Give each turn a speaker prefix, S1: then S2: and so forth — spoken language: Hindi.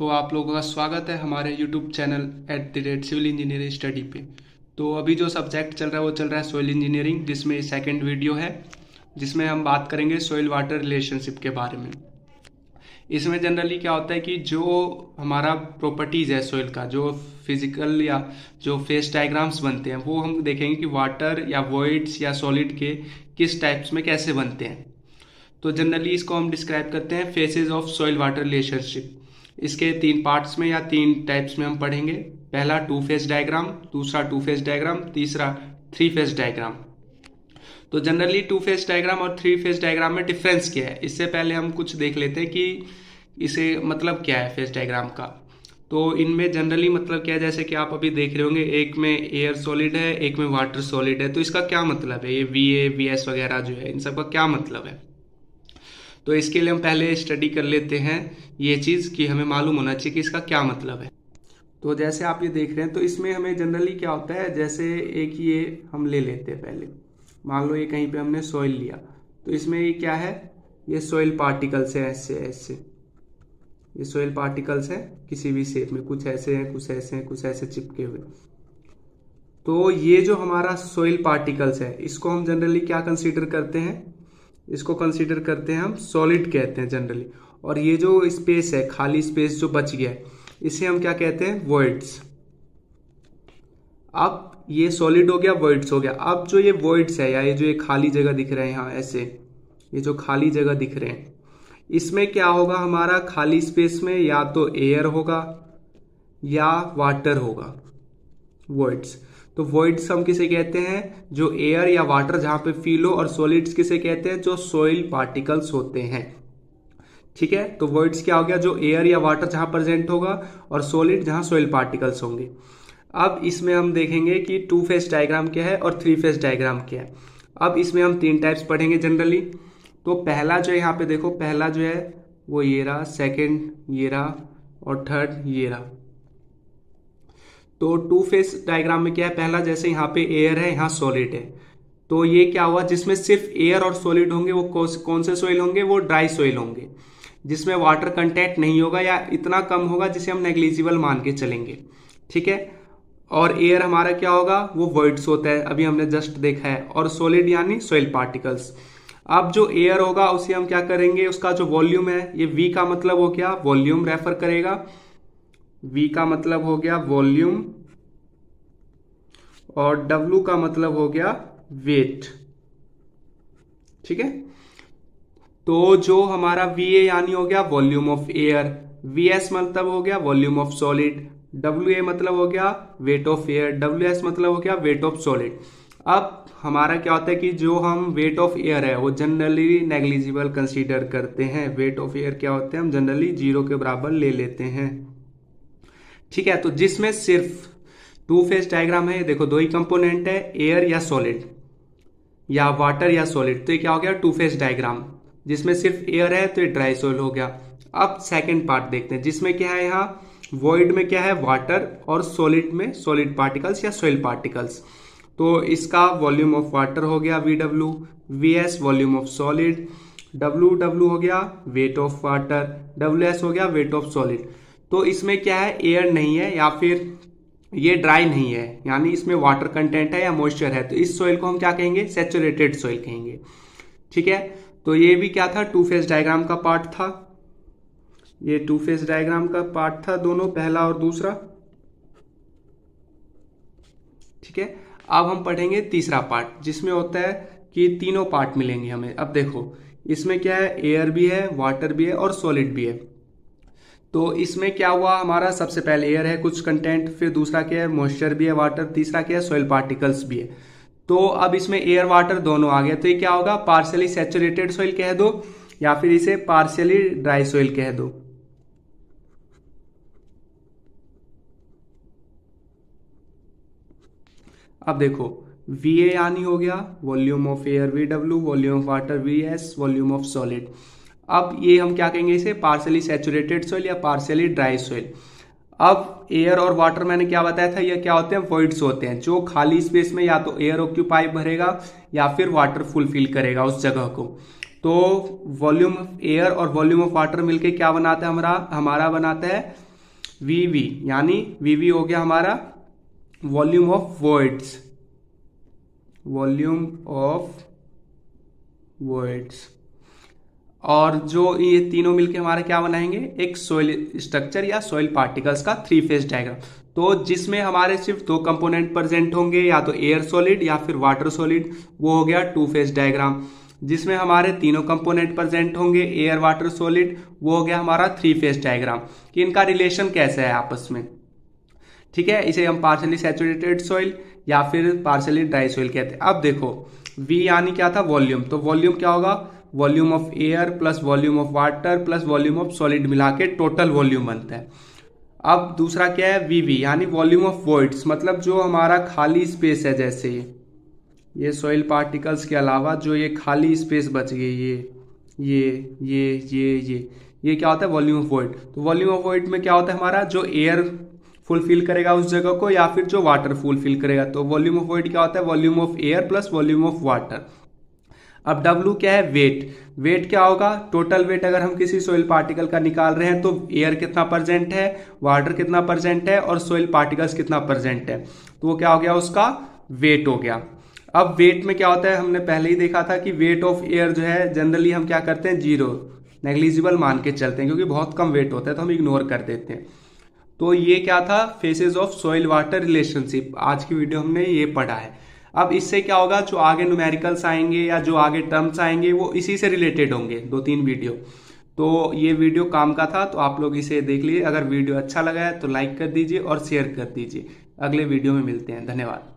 S1: तो आप लोगों का स्वागत है हमारे YouTube channel @civil engineering study पे। तो अभी जो सब्जेक्ट चल रहा है वो चल रहा है सॉइल इंजीनियरिंग, जिसमें सेकंड वीडियो है जिसमें हम बात करेंगे सॉइल वाटर रिलेशनशिप के बारे में। इसमें जनरली क्या होता है कि जो हमारा प्रॉपर्टीज़ है सॉइल का, जो फिजिकल या जो फेस डायग्राम्स बनते हैं वो हम देखेंगे कि वाटर या वॉइड्स या सॉलिड के किस टाइप्स में कैसे बनते हैं। तो जनरली इसको हम डिस्क्राइब करते हैं faces of soil water relationship. इसके 3 पार्ट्स में या 3 टाइप्स में हम पढ़ेंगे। पहला 2 फेज डायग्राम, दूसरा 2 फेज डायग्राम, तीसरा 3 फेज डायग्राम। तो जनरली 2 फेज डायग्राम और 3 फेज डायग्राम में डिफरेंस क्या है, इससे पहले हम कुछ देख लेते हैं कि इसे मतलब क्या है फेज डायग्राम का। तो इनमें जनरली मतलब क्या है, जैसे कि आप अभी देख रहे होंगे एक में एयर सॉलिड है, एक में वाटर सॉलिड है। तो इसका क्या मतलब है, ये VA VS वगैरह जो है इन सब का क्या मतलब है। तो इसके लिए हम पहले स्टडी कर लेते हैं ये चीज़ कि हमें मालूम होना चाहिए कि इसका क्या मतलब है। तो जैसे आप ये देख रहे हैं तो इसमें हमें जनरली क्या होता है, जैसे एक ये हम ले लेते हैं पहले, मान लो ये कहीं पे हमने सॉइल लिया तो इसमें ये क्या है, ये सॉइल पार्टिकल्स है, ऐसे ऐसे ये सॉइल पार्टिकल्स है किसी भी शेप में, कुछ ऐसे हैं कुछ ऐसे हैं कुछ ऐसे चिपके हुए। तो ये जो हमारा सॉइल पार्टिकल्स है इसको हम जनरली क्या कंसीडर करते हैं, इसको कंसीडर करते हैं हम सॉलिड कहते हैं जनरली। और ये जो स्पेस है, खाली स्पेस जो बच गया है, इसे हम क्या कहते हैं, वॉइड्स। अब ये सॉलिड हो गया, वॉइड्स हो गया। अब जो ये वॉइड्स है या ये जो ये खाली जगह दिख रहे हैं यहाँ ऐसे, ये जो खाली जगह दिख रहे हैं इसमें क्या होगा, हमारा खाली स्पेस में या तो एयर होगा या वाटर होगा, वॉइड्स। तो वॉइड्स हम किसे कहते हैं, जो एयर या वाटर जहां पे फील हो, और सॉलिड्स किसे कहते हैं, जो सॉइल पार्टिकल्स होते हैं। ठीक है, तो वॉइड्स क्या हो गया, जो एयर या वाटर जहां प्रेजेंट होगा, और सॉलिड जहां सॉइल पार्टिकल्स होंगे। अब इसमें हम देखेंगे कि 2 फेज डायग्राम क्या है और 3 फेज डायग्राम क्या है। अब इसमें हम 3 टाइप्स पढ़ेंगे जनरली। तो पहला जो है यहाँ पे देखो, पहला जो है वो ये रहा, सेकेंड ये रहा, और थर्ड ये रहा। तो 2 फेज डायग्राम में क्या है, पहला जैसे यहाँ पे एयर है, यहाँ सॉलिड है। तो ये क्या हुआ, जिसमें सिर्फ एयर और सॉलिड होंगे वो कौन से सॉइल होंगे, वो ड्राई सॉइल होंगे, जिसमें वाटर कंटेंट नहीं होगा या इतना कम होगा जिसे हम नेग्लिजिबल मान के चलेंगे। ठीक है, और एयर हमारा क्या होगा, वो वॉइड्स होता है, अभी हमने जस्ट देखा है, और सॉलिड यानी सॉइल पार्टिकल्स। अब जो एयर होगा उसे हम क्या करेंगे, उसका जो वॉल्यूम है, ये V का मतलब हो गया वॉल्यूम रेफर करेगा, V का मतलब हो गया वॉल्यूम, और W का मतलब हो गया वेट। ठीक है, तो जो हमारा VA यानी हो गया वॉल्यूम ऑफ एयर, VS मतलब हो गया वॉल्यूम ऑफ सॉलिड, WA मतलब हो गया वेट ऑफ एयर, WS मतलब हो गया वेट ऑफ सॉलिड। अब हमारा क्या होता है कि जो हम वेट ऑफ एयर है वो जनरली नेग्लिजिबल कंसीडर करते हैं। वेट ऑफ एयर क्या होते हैं, हम जनरली 0 के बराबर ले लेते हैं। ठीक है, तो जिसमें सिर्फ 2 फेज डायग्राम है, देखो 2 ही कंपोनेंट है, एयर या सॉलिड या वाटर या सॉलिड। तो ये क्या हो गया, 2 फेज डायग्राम। जिसमें सिर्फ एयर है तो ये ड्राई सॉइल हो गया। अब सेकंड पार्ट देखते हैं, जिसमें क्या है, यहाँ वॉइड में क्या है, वाटर, और सॉलिड में सॉलिड पार्टिकल्स या सॉइल पार्टिकल्स। तो इसका वॉल्यूम ऑफ वाटर हो गया VW, VS volume of solid, WW हो गया वेट ऑफ वाटर, WS हो गया वेट ऑफ सॉलिड। तो इसमें क्या है, एयर नहीं है या फिर ये ड्राई नहीं है, यानी इसमें वाटर कंटेंट है या मॉइस्चर है। तो इस सॉइल को हम क्या कहेंगे, सैचुरेटेड सॉइल कहेंगे। ठीक है, तो ये भी क्या था, 2 फेज डायग्राम का पार्ट था। ये 2 फेज डायग्राम का पार्ट था, दोनों, पहला और दूसरा। ठीक है, अब हम पढ़ेंगे तीसरा पार्ट, जिसमें होता है कि तीनों पार्ट मिलेंगे हमें। अब देखो इसमें क्या है, एयर भी है, वाटर भी है, और सॉलिड भी है। तो इसमें क्या हुआ, हमारा सबसे पहले एयर है कुछ कंटेंट, फिर दूसरा क्या है, मॉइस्चर भी है, वाटर, तीसरा क्या है, सॉइल पार्टिकल्स भी है। तो अब इसमें एयर वाटर दोनों आ गया, तो ये क्या होगा, पार्शियली सैचुरेटेड सॉइल कह दो या फिर इसे पार्शियली ड्राई सॉइल कह दो। अब देखो VA यानी हो गया volume of air VW, volume of water VS, volume of solid. अब ये हम क्या कहेंगे, इसे पार्शियली सैचुरेटेड सॉइल या पार्शियली ड्राई सॉइल। अब एयर और वाटर मैंने क्या बताया था, ये क्या होते हैं, वॉइड्स होते हैं, जो खाली स्पेस में या तो एयर ऑक्यूपाई भरेगा या फिर वाटर फुलफिल करेगा उस जगह को। तो वॉल्यूम ऑफ एयर और वॉल्यूम ऑफ वाटर मिलके क्या बनाता है, हमारा बनाता है वीवी, यानी वीवी हो गया हमारा volume of voids, volume of voids. और जो ये तीनों मिलके हमारा क्या बनाएंगे, एक सॉइल स्ट्रक्चर या सॉइल पार्टिकल्स का 3 फेज डायग्राम। तो जिसमें हमारे सिर्फ 2 कंपोनेंट प्रेजेंट होंगे, या तो एयर सॉलिड या फिर वाटर सॉलिड, वो हो गया 2 फेज डायग्राम। जिसमें हमारे तीनों कंपोनेंट प्रेजेंट होंगे, एयर वाटर सॉलिड, वो हो गया हमारा 3 फेज डायग्राम। कि इनका रिलेशन कैसा है आपस में, ठीक है। इसे हम पार्शियली सैचुरेटेड सॉइल या फिर पार्शियली ड्राई सॉइल कहते हैं। अब देखो वी यानी क्या था, वॉल्यूम। तो वॉल्यूम क्या होगा, volume of air plus volume of water plus volume of solid मिला के टोटल वॉल्यूम बनता है। अब दूसरा क्या है, वीवी, यानी वॉल्यूम ऑफ वॉइड्स, मतलब जो हमारा खाली स्पेस है, जैसे ये सॉइल पार्टिकल्स के अलावा जो ये खाली स्पेस बच गई, ये क्या होता है, वॉल्यूम ऑफ वॉइड। तो वॉल्यूम ऑफ वॉइड में क्या होता है हमारा, जो एयर फुलफिल करेगा उस जगह को या फिर जो वाटर फुलफिल करेगा। तो वॉल्यूम ऑफ वॉइड क्या होता है, volume of air plus volume of water. अब W क्या है, वेट। वेट क्या होगा, टोटल वेट अगर हम किसी सॉइल पार्टिकल का निकाल रहे हैं तो एयर कितना परसेंट है, वाटर कितना परसेंट है और सॉइल पार्टिकल्स कितना परसेंट है, तो वो क्या हो गया, उसका वेट हो गया। अब वेट में क्या होता है, हमने पहले ही देखा था कि वेट ऑफ एयर जो है जनरली हम क्या करते हैं, 0 नेग्लिजिबल मान के चलते हैं, क्योंकि बहुत कम वेट होता है तो हम इग्नोर कर देते हैं। तो ये क्या था, faces of soil water relationship. आज की वीडियो हमने ये पढ़ा है। अब इससे क्या होगा, जो आगे न्यूमेरिकल्स आएंगे या जो आगे टर्म्स आएंगे वो इसी से रिलेटेड होंगे, 2-3 वीडियो। तो ये वीडियो काम का था, तो आप लोग इसे देख लीजिए। अगर वीडियो अच्छा लगा है तो लाइक कर दीजिए और शेयर कर दीजिए। अगले वीडियो में मिलते हैं, धन्यवाद।